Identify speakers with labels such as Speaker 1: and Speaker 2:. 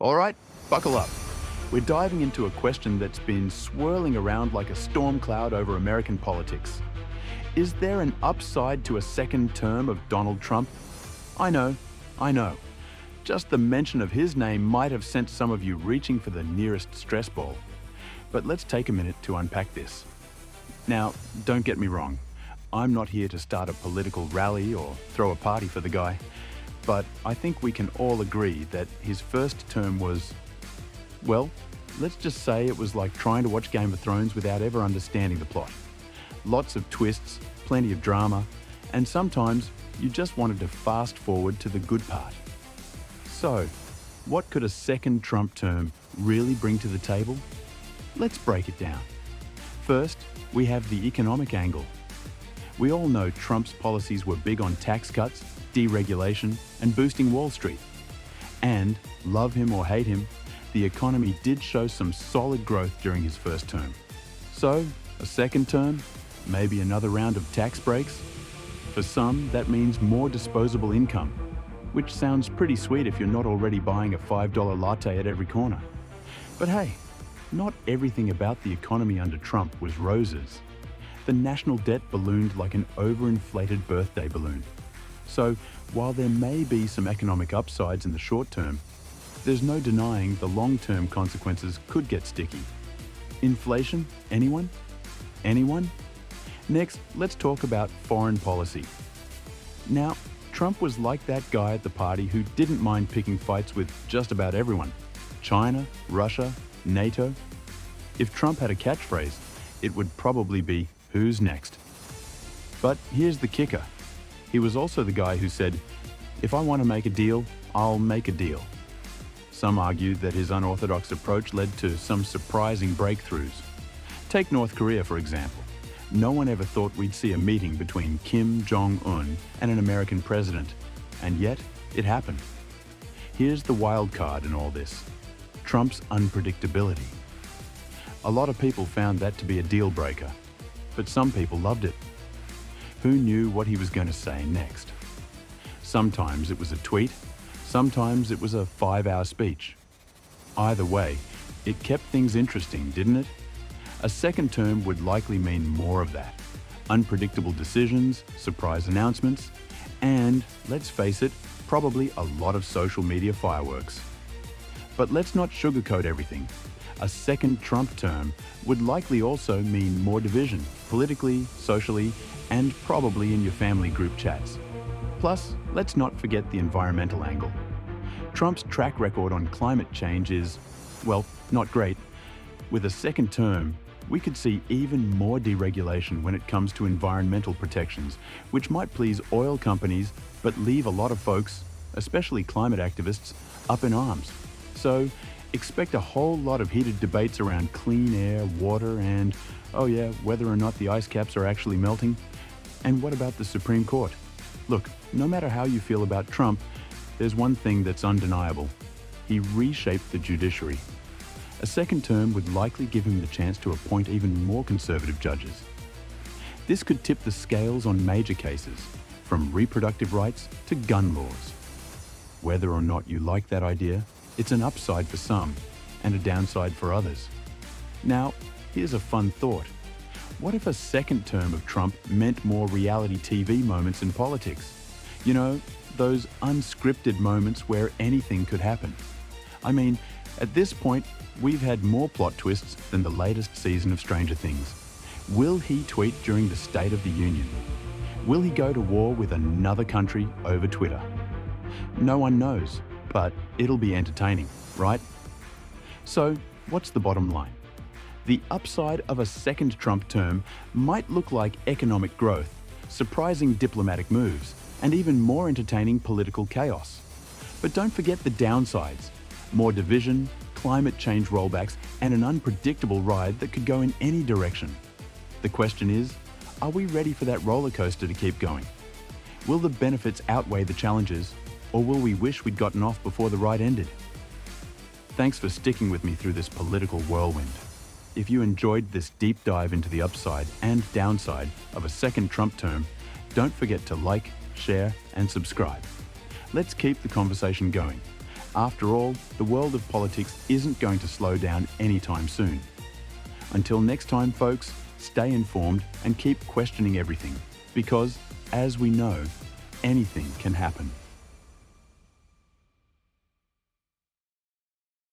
Speaker 1: All right, buckle up. We're diving into a question that's been swirling around like a storm cloud over American politics. Is there an upside to a second term of Donald Trump? I know. Just the mention of his name might have sent some of you reaching for the nearest stress ball. But let's take a minute to unpack this. Now, don't get me wrong. I'm not here to start a political rally or throw a party for the guy. But I think we can all agree that his first term was, well, let's just say it was like trying to watch Game of Thrones without ever understanding the plot. Lots of twists, plenty of drama, and sometimes you just wanted to fast forward to the good part. So, what could a second Trump term really bring to the table? Let's break it down. First, we have the economic angle. We all know Trump's policies were big on tax cuts, deregulation, and boosting Wall Street. And, love him or hate him, the economy did show some solid growth during his first term. So, a second term, maybe another round of tax breaks? For some, that means more disposable income, which sounds pretty sweet if you're not already buying a $5 latte at every corner. But hey, not everything about the economy under Trump was roses. The national debt ballooned like an overinflated birthday balloon. So, while there may be some economic upsides in the short term, there's no denying the long-term consequences could get sticky. Inflation? Anyone? Anyone? Next, let's talk about foreign policy. Now, Trump was like that guy at the party who didn't mind picking fights with just about everyone. China, Russia, NATO. If Trump had a catchphrase, it would probably be, "Who's next?" But here's the kicker. He was also the guy who said, "If I want to make a deal, I'll make a deal." Some argue that his unorthodox approach led to some surprising breakthroughs. Take North Korea, for example. No one ever thought we'd see a meeting between Kim Jong-un and an American president, and yet it happened. Here's the wild card in all this: Trump's unpredictability. A lot of people found that to be a deal breaker, but some people loved it. Who knew what he was going to say next? Sometimes it was a tweet, sometimes it was a 5-hour speech. Either way, it kept things interesting, didn't it? A second term would likely mean more of that. Unpredictable decisions, surprise announcements, and, let's face it, probably a lot of social media fireworks. But let's not sugarcoat everything. A second Trump term would likely also mean more division, politically, socially, and probably in your family group chats. Plus, let's not forget the environmental angle. Trump's track record on climate change is, well, not great. With a second term, we could see even more deregulation when it comes to environmental protections, which might please oil companies but leave a lot of folks, especially climate activists, up in arms. So, expect a whole lot of heated debates around clean air, water, and, oh yeah, whether or not the ice caps are actually melting. And what about the Supreme Court? Look, no matter how you feel about Trump, there's one thing that's undeniable. He reshaped the judiciary. A second term would likely give him the chance to appoint even more conservative judges. This could tip the scales on major cases, from reproductive rights to gun laws. Whether or not you like that idea, it's an upside for some and a downside for others. Now, here's a fun thought. What if a second term of Trump meant more reality TV moments in politics? You know, those unscripted moments where anything could happen. I mean, at this point, we've had more plot twists than the latest season of Stranger Things. Will he tweet during the State of the Union? Will he go to war with another country over Twitter? No one knows, but it'll be entertaining, right? So, what's the bottom line? The upside of a second Trump term might look like economic growth, surprising diplomatic moves, and even more entertaining political chaos. But don't forget the downsides: more division, climate change rollbacks, and an unpredictable ride that could go in any direction. The question is, are we ready for that roller coaster to keep going? Will the benefits outweigh the challenges, or will we wish we'd gotten off before the ride ended? Thanks for sticking with me through this political whirlwind. If you enjoyed this deep dive into the upside and downside of a second Trump term, don't forget to like, share, and subscribe. Let's keep the conversation going. After all, the world of politics isn't going to slow down anytime soon. Until next time, folks, stay informed and keep questioning everything, because, as we know, anything can happen.